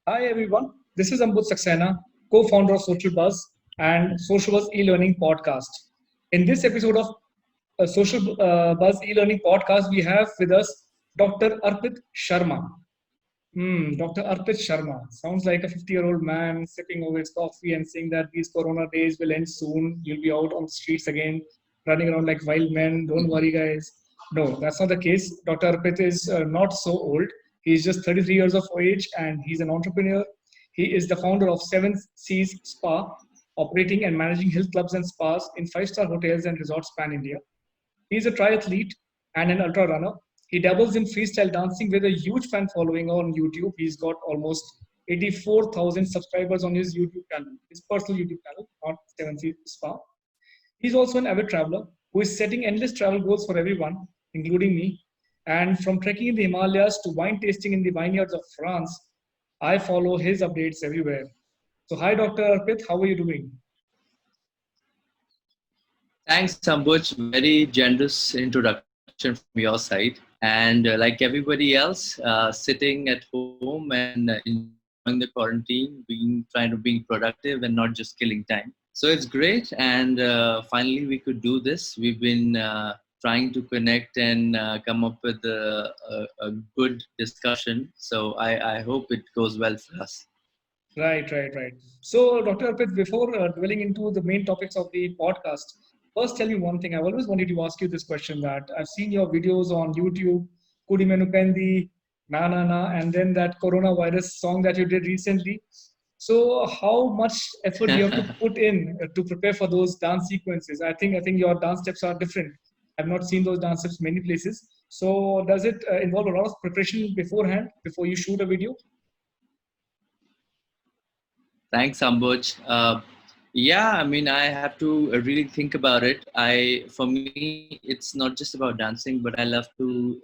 Hi everyone, this is Ambuj Saxena, co-founder of Social Buzz and Social Buzz e-learning podcast. In this episode of Social Buzz e-learning podcast, we have with us Dr. Arpit Sharma. Dr. Arpit Sharma sounds like a 50-year-old man sipping over his coffee and saying that these Corona days will end soon. You'll be out on the streets again, running around like wild men. Don't worry, guys. No, that's not the case. Dr. Arpit is not so old. He's just 33 years of age and he's an entrepreneur. He is the founder of Seven Seas Spa, operating and managing health clubs and spas in five-star hotels and resorts pan India. He's a triathlete and an ultra runner. He dabbles in freestyle dancing with a huge fan following on YouTube. He's got almost 84,000 subscribers on his YouTube channel, his personal YouTube channel, not Seven Seas Spa. He's also an avid traveler who is setting endless travel goals for everyone, including me. And from trekking in the Himalayas to wine tasting in the vineyards of France, I follow his updates everywhere. So, hi, Dr. Arpit, how are you doing? Thanks, Ambuj. Very generous introduction from your side. And like everybody else, sitting at home and enjoying the quarantine, being productive and not just killing time. So it's great. And finally, we could do this. We've been trying to connect and come up with a good discussion. So I hope it goes well for us. Right. So, Dr. Arpit, before dwelling into the main topics of the podcast, first tell me one thing. I've always wanted to ask you this question that I've seen your videos on YouTube, Kudi Menu Pendi, Na, and then that coronavirus song that you did recently. So, how much effort do you have to put in to prepare for those dance sequences? I think your dance steps are different. I've not seen those dance steps many places. So, does it involve a lot of preparation beforehand before you shoot a video? Thanks, Ambuj. Yeah, I mean, I have to really think about it. For me, it's not just about dancing, but I love to,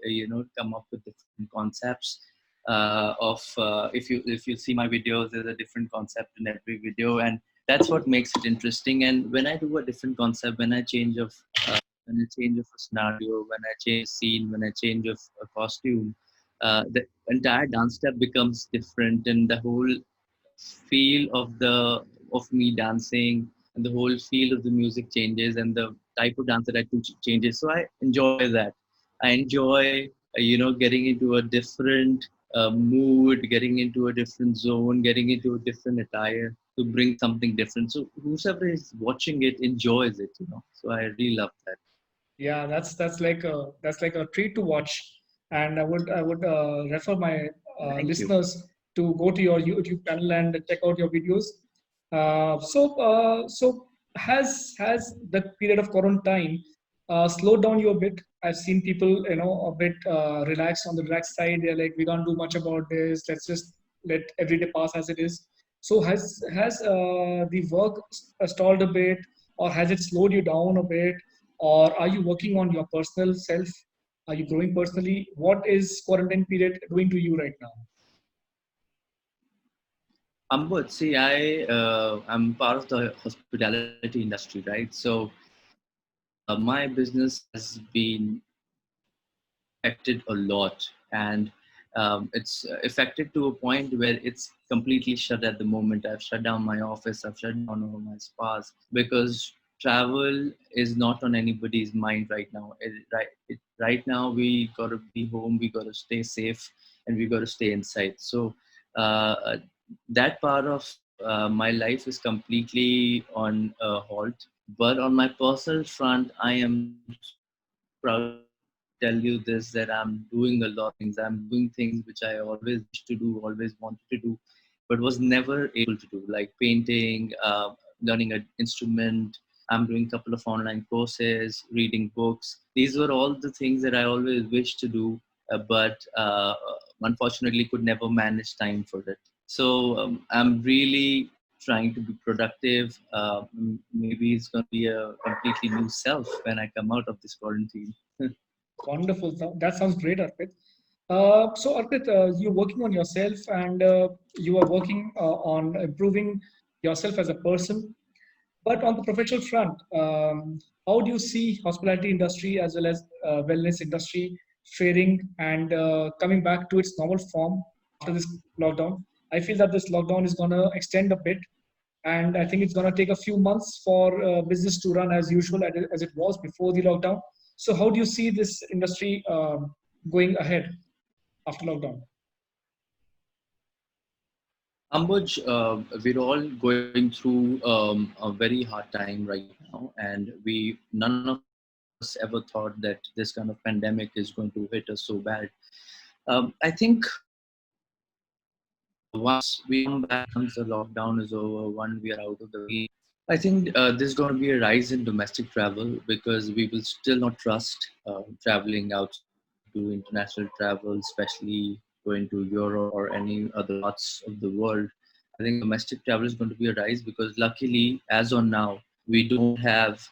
come up with different concepts. If you see my videos, there's a different concept in every video, and that's what makes it interesting. And when I do a different concept, when I change of a scenario, when I change a scene, when I change of a costume, the entire dance step becomes different, and the whole feel of me dancing and the whole feel of the music changes and the type of dance that I do changes. So I enjoy that. I enjoy getting into a different mood, getting into a different zone, getting into a different attire to bring something different. So whoever is watching it enjoys it. So I really love that. Yeah, that's like a treat to watch, and I would refer my Thank you. listeners to go to your YouTube channel and check out your videos. So has the period of quarantine slowed down you a bit? I've seen people, a bit relaxed on the relaxed side. They're like, we can't do much about this. Let's just let every day pass as it is. So has the work stalled a bit, or has it slowed you down a bit? Or are you working on your personal self? Are you growing personally? What is quarantine period doing to you right now? Ambut, see, I'm part of the hospitality industry, right? So my business has been affected a lot, and it's affected to a point where it's completely shut at the moment. I've shut down my office, I've shut down all my spas because travel is not on anybody's mind right now. Right now, we got to be home, we got to stay safe, and we got to stay inside. So uh, that part of my life is completely on halt. But on my personal front, I am proud to tell you this, that I'm doing a lot of things. I'm doing things which I always used to do, always wanted to do, but was never able to do, like painting, learning an instrument. I'm doing a couple of online courses, reading books. These were all the things that I always wished to do, but unfortunately could never manage time for it. So I'm really trying to be productive. Maybe it's going to be a completely new self when I come out of this quarantine. Wonderful. That sounds great, Arpit. So, Arpit, you're working on yourself and you are working on improving yourself as a person. But on the professional front, how do you see hospitality industry as well as wellness industry faring and coming back to its normal form after this lockdown? I feel that this lockdown is going to extend a bit, and I think it's going to take a few months for business to run as usual as it was before the lockdown. So, how do you see this industry going ahead after lockdown? Ambuj, we're all going through a very hard time right now, and we none of us ever thought that this kind of pandemic is going to hit us so bad. I think once we come back, once the lockdown is over, once we are out of the way, I think there's going to be a rise in domestic travel because we will still not trust traveling outside to international travel, especially going to Europe or any other parts of the world. I think domestic travel is going to be a rise because luckily, as on now, we don't have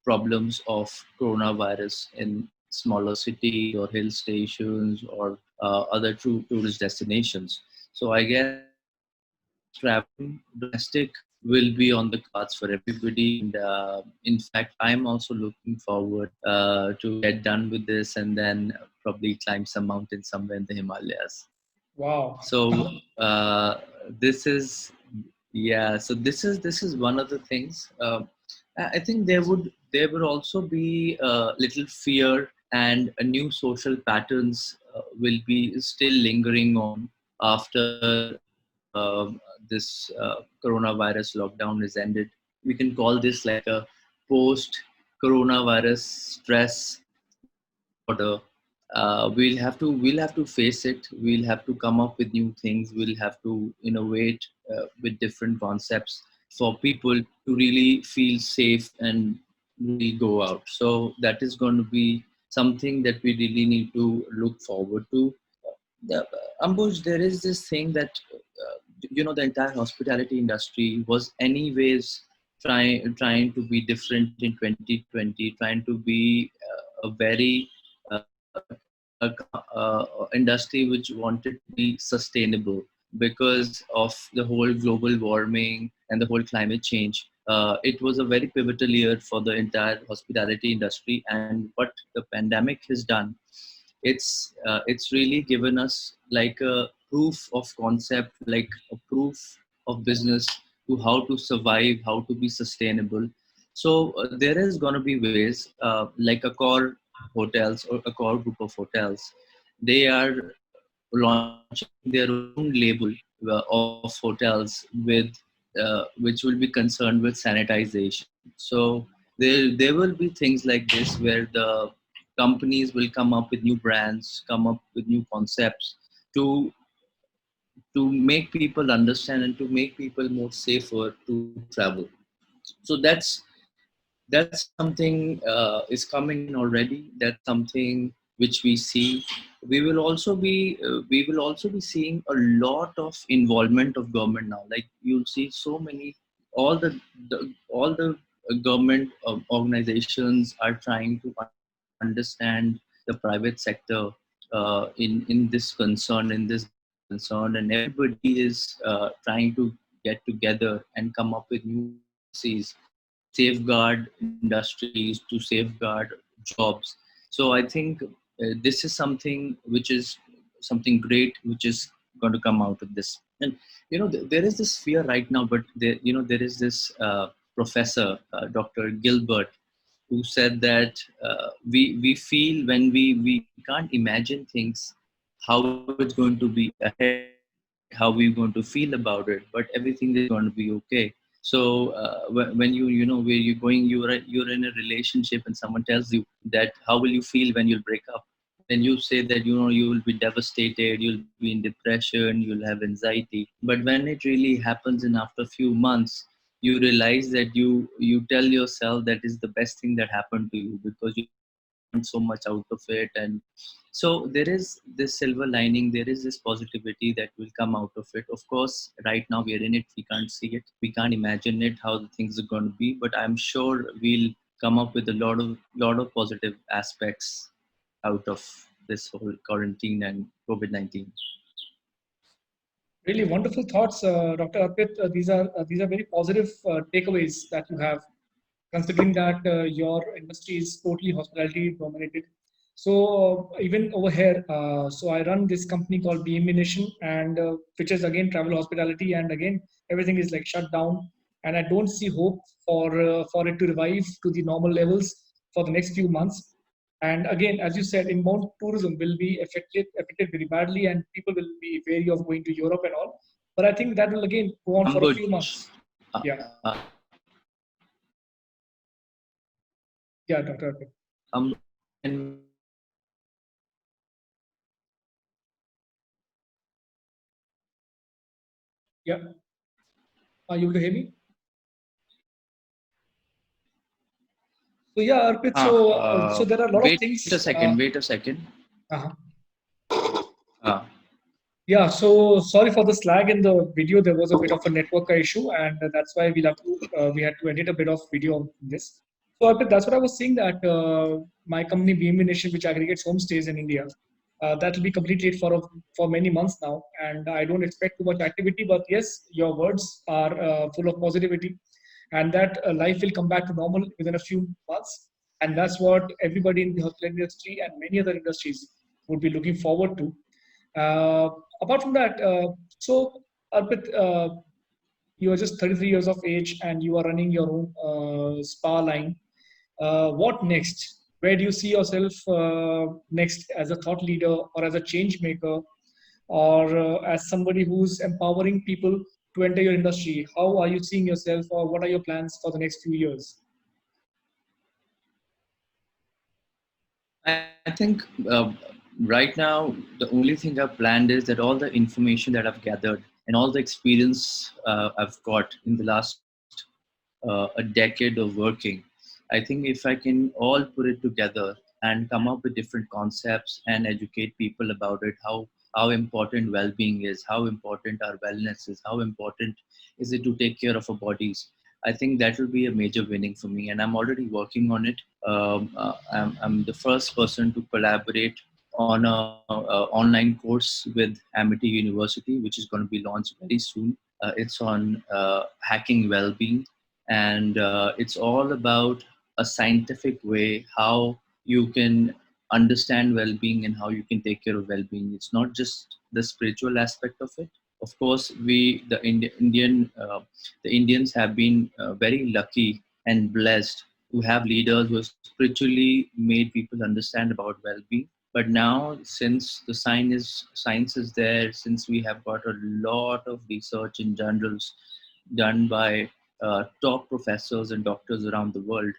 problems of coronavirus in smaller cities or hill stations or other tourist destinations. So I guess traveling domestic will be on the cards for everybody. And in fact, I'm also looking forward to get done with this and then probably climb some mountain somewhere in the Himalayas. Wow. So this is yeah. So this is one of the things. I think there would also be little fear and a new social patterns will be still lingering on after this coronavirus lockdown is ended. We can call this like a post coronavirus stress disorder. We'll have to face it. We'll have to come up with new things. We'll have to innovate with different concepts for people to really feel safe and really go out. So that is going to be something that we really need to look forward to. The, Ambuj, there is this thing that the entire hospitality industry was anyways trying to be different in 2020, trying to be a very uh, industry which wanted to be sustainable because of the whole global warming and the whole climate change. It was a very pivotal year for the entire hospitality industry, and what the pandemic has done, it's really given us like a proof of concept, like a proof of business to how to survive, how to be sustainable. So there is going to be ways like a core hotels or a core group of hotels. They are launching their own label of hotels with which will be concerned with sanitization. So there will be things like this where the companies will come up with new brands, come up with new concepts to to make people understand and to make people more safer to travel. So that's something is coming in already. That's something which we see. We will also be seeing a lot of involvement of government now. Like you'll see so many, all the government organizations are trying to understand the private sector in this concern, in this concern, and everybody is trying to get together and come up with new policies to safeguard industries, to safeguard jobs. So I think this is something which is something great, which is going to come out of this. And there is this fear right now, but there is this professor, Dr. Gilbert, who said that we feel when we can't imagine things, how it's going to be ahead, like how we're going to feel about it, but everything is going to be okay. So when you know where you're going, you're in a relationship and someone tells you that how will you feel when you'll break up, then you say that you will be devastated, you'll be in depression, you'll have anxiety. But when it really happens and after a few months you realize that you tell yourself that is the best thing that happened to you because you learned so much out of it. And so there is this silver lining, there is this positivity that will come out of it. Of course, right now we are in it, we can't see it, we can't imagine it how the things are going to be, but I'm sure we'll come up with a lot of positive aspects out of this whole quarantine and COVID-19. Really wonderful thoughts, Dr. Arpit. These are very positive takeaways that you have, considering that your industry is totally hospitality dominated. So even over here, so I run this company called BME Nation, and which is again travel hospitality, and again everything is like shut down, and I don't see hope for it to revive to the normal levels for the next few months. And again, as you said, inbound tourism will be affected very badly, and people will be wary of going to Europe and all. But I think that will again go on for a few Ambuj, months. Yeah, yeah, Dr. Arpit. and Yeah, are you able to hear me? So yeah, Arpit. So there are a lot of wait a things. second. Wait a second. Uh-huh. Uh, Yeah, so sorry for the slag in the video. There was a bit of a network issue, and that's why we had to edit a bit of video of this. So Arpit, that's what I was saying, that my company BMB Nation, which aggregates homestays in India, that will be completed for many months now, and I don't expect too much activity. But yes, your words are full of positivity, and that life will come back to normal within a few months, and that's what everybody in the hospitality industry and many other industries would be looking forward to. Uh, Apart from that, so Arpit, you are just 33 years of age and you are running your own spa line. What next? Where do you see yourself next, as a thought leader or as a change maker, or as somebody who's empowering people to enter your industry? How are you seeing yourself, or what are your plans for the next few years? I think right now the only thing I've planned is that all the information that I've gathered and all the experience I've got in the last a decade of working, I think if I can all put it together and come up with different concepts and educate people about it, how important well-being is, how important our wellness is, how important is it to take care of our bodies. I think that will be a major winning for me, and I'm already working on it. I'm the first person to collaborate on a online course with Amity University, which is going to be launched very soon. It's on hacking well-being, and it's all about a scientific way how you can understand well-being and how you can take care of well-being. It's not just the spiritual aspect of it. Of course, the Indians have been very lucky and blessed to have leaders who have spiritually made people understand about well-being. But now, since the science is there, since we have got a lot of research in journals done by top professors and doctors around the world,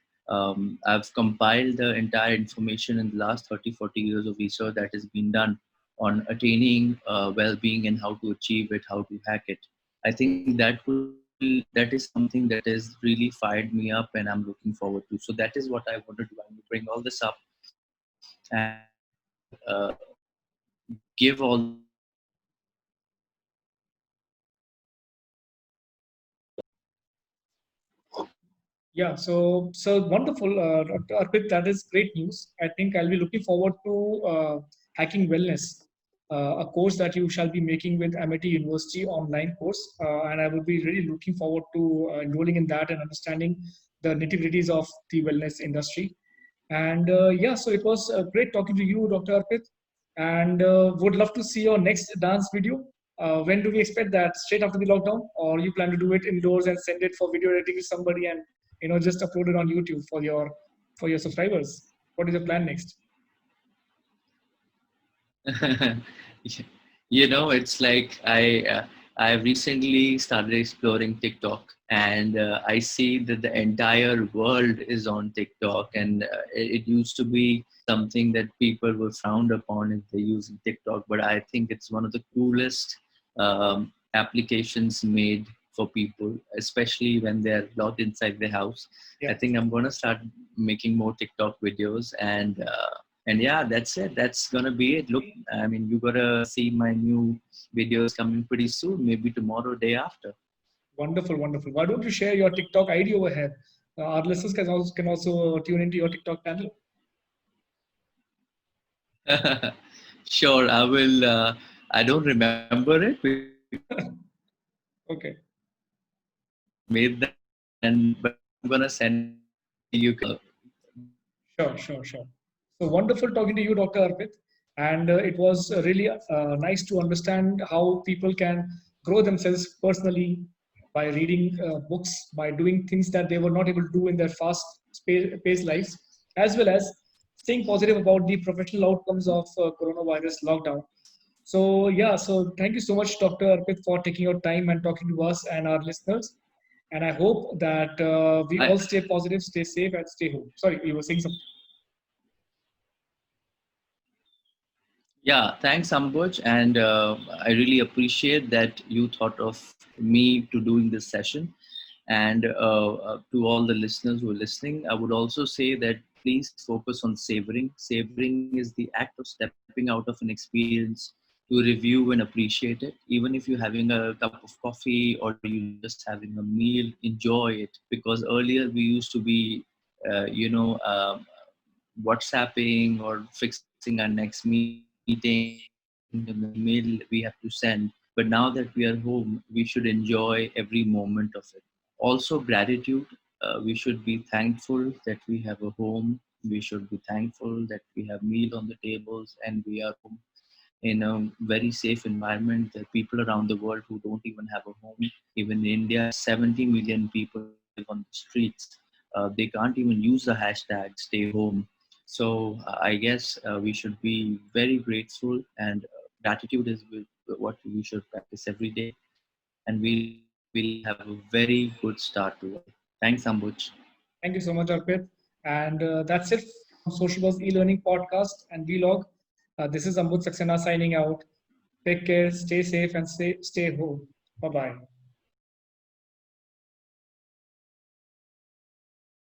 I've compiled the entire information in the last 30, 40 years of research that has been done on attaining well-being and how to achieve it, how to hack it. I think that is something that has really fired me up and I'm looking forward to. So that is what I want to do. I want to bring all this up and give all the Yeah, so wonderful, Dr. Arpit. That is great news. I think I'll be looking forward to hacking wellness, a course that you shall be making with Amity University online course, and I will be really looking forward to enrolling in that and understanding the nitty-gritties of the wellness industry. And yeah, so it was great talking to you, Dr. Arpit, and would love to see your next dance video. When do we expect that? Straight after the lockdown, or you plan to do it indoors and send it for video editing to somebody and just upload it on YouTube for your subscribers? What is your plan next? It's like I recently started exploring TikTok, and I see that the entire world is on TikTok, and it used to be something that people were frowned upon if they use TikTok, but I think it's one of the coolest applications made for people, especially when they're locked inside their house. I Yeah, think I'm gonna start making more TikTok videos, and yeah, that's it. That's gonna be it. Look, I mean, you gotta see my new videos coming pretty soon, maybe tomorrow, day after. wonderful, wonderful. Why don't you share your TikTok ID over here? Our listeners can also tune into your TikTok channel. Sure, I will. I don't remember it because Okay, made that, and but I'm gonna send you. sure, sure, sure. So wonderful talking to you, Dr. Arpit. And it was really nice to understand how people can grow themselves personally by reading books, by doing things that they were not able to do in their paced lives, as well as staying positive about the professional outcomes of coronavirus lockdown. So yeah, so thank you so much, Dr. Arpit, for taking your time and talking to us and our listeners. And I hope that we I, all stay positive, stay safe, and stay home. Sorry, you were saying something. Yeah, thanks, Ambuj. And I really appreciate that you thought of me to doing this session. And to all the listeners who are listening, I would also say that please focus on savoring. Savoring is the act of stepping out of an experience to review and appreciate it. Even if you're having a cup of coffee or you're just having a meal, enjoy it. Because earlier we used to be, WhatsApping or fixing our next meeting and the email we have to send. But now that we are home, we should enjoy every moment of it. Also, gratitude. We should be thankful that we have a home. We should be thankful that we have meal on the tables and we are home in a very safe environment. There are people around the world who don't even have a home. Even in India, 70 million people live on the streets. They can't even use the hashtag stay home. So I guess we should be very grateful, and gratitude is what we should practice every day, and we'll have a very good start to our day. Thanks, Ambuj. Thank you so much, Arpit. And that's it from Social Buzz e-learning podcast and vlog. This is Ambuj Saxena signing out. Take care, stay safe, and stay home. Bye bye.